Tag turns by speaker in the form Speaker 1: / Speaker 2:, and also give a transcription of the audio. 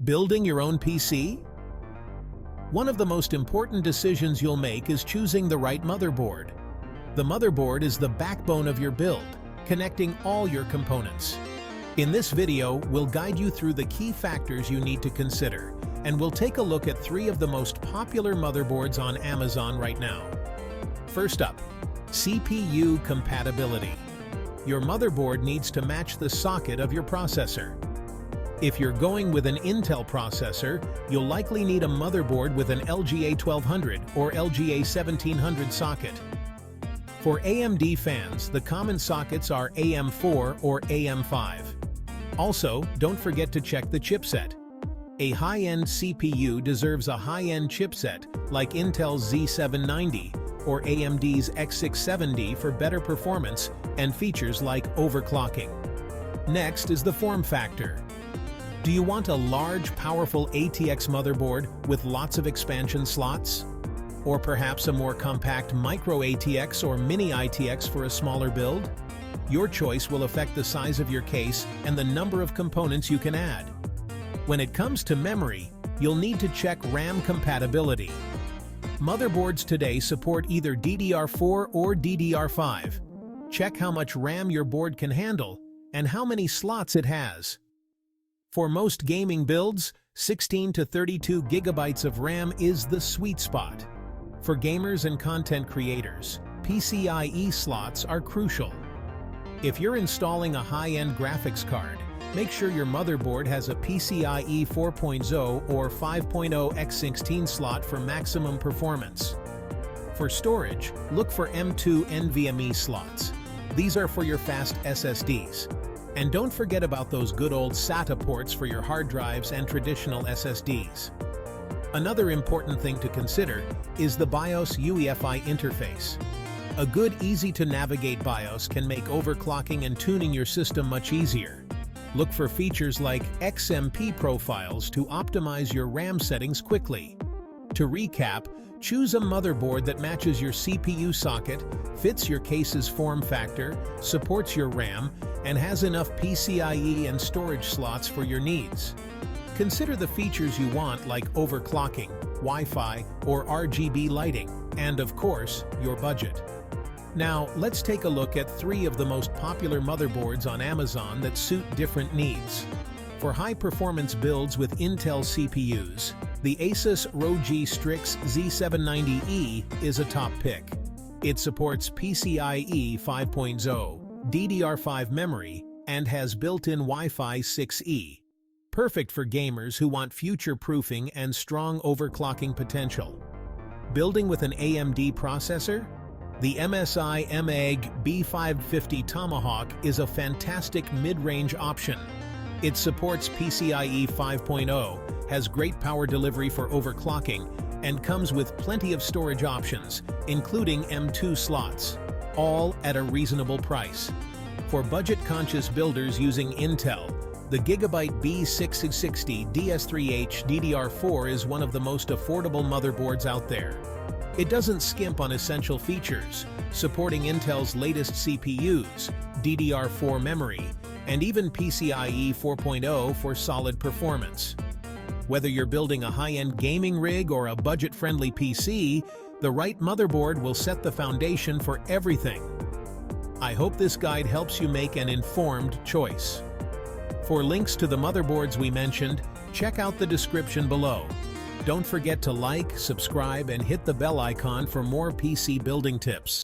Speaker 1: Building your own PC? One of the most important decisions you'll make is choosing the right motherboard. The motherboard is the backbone of your build, connecting all your components. In this video, we'll guide you through the key factors you need to consider, and we'll take a look at 3 of the most popular motherboards on Amazon right now. First up, CPU compatibility. Your motherboard needs to match the socket of your processor. If you're going with an Intel processor, you'll likely need a motherboard with an LGA 1200 or LGA 1700 socket. For AMD fans, the common sockets are AM4 or AM5. Also, don't forget to check the chipset. A high-end CPU deserves a high-end chipset like Intel's Z790 or AMD's X670 for better performance and features like overclocking. Next is the form factor. Do you want a large, powerful ATX motherboard with lots of expansion slots? Or perhaps a more compact micro ATX or mini ITX for a smaller build? Your choice will affect the size of your case and the number of components you can add. When it comes to memory, you'll need to check RAM compatibility. Motherboards today support either DDR4 or DDR5. Check how much RAM your board can handle and how many slots it has. For most gaming builds, 16 to 32 gigabytes of RAM is the sweet spot. For gamers and content creators, PCIe slots are crucial. If you're installing a high-end graphics card, make sure your motherboard has a PCIe 4.0 or 5.0 x16 slot for maximum performance. For storage, look for M2 NVMe slots. These are for your fast SSDs. And don't forget about those good old SATA ports for your hard drives and traditional SSDs. Another important thing to consider is the BIOS UEFI interface. A good, easy-to-navigate BIOS can make overclocking and tuning your system much easier. Look for features like XMP profiles to optimize your RAM settings quickly. To recap, choose a motherboard that matches your CPU socket, fits your case's form factor, supports your RAM, and has enough PCIe and storage slots for your needs. Consider the features you want like overclocking, Wi-Fi, or RGB lighting, and of course, your budget. Now, let's take a look at 3 of the most popular motherboards on Amazon that suit different needs. For high-performance builds with Intel CPUs, the Asus ROG Strix Z790E is a top pick. It supports PCIe 5.0, DDR5 memory, and has built-in Wi-Fi 6E. Perfect for gamers who want future-proofing and strong overclocking potential. Building with an AMD processor? The MSI MEG B550 Tomahawk is a fantastic mid-range option. It supports PCIe 5.0, has great power delivery for overclocking, and comes with plenty of storage options, including M2 slots, all at a reasonable price. For budget-conscious builders using Intel, the Gigabyte B660 DS3H DDR4 is one of the most affordable motherboards out there. It doesn't skimp on essential features, supporting Intel's latest CPUs, DDR4 memory, and even PCIe 4.0 for solid performance. Whether you're building a high-end gaming rig or a budget-friendly PC, the right motherboard will set the foundation for everything. I hope this guide helps you make an informed choice. For links to the motherboards we mentioned, check out the description below. Don't forget to like, subscribe, and hit the bell icon for more PC building tips.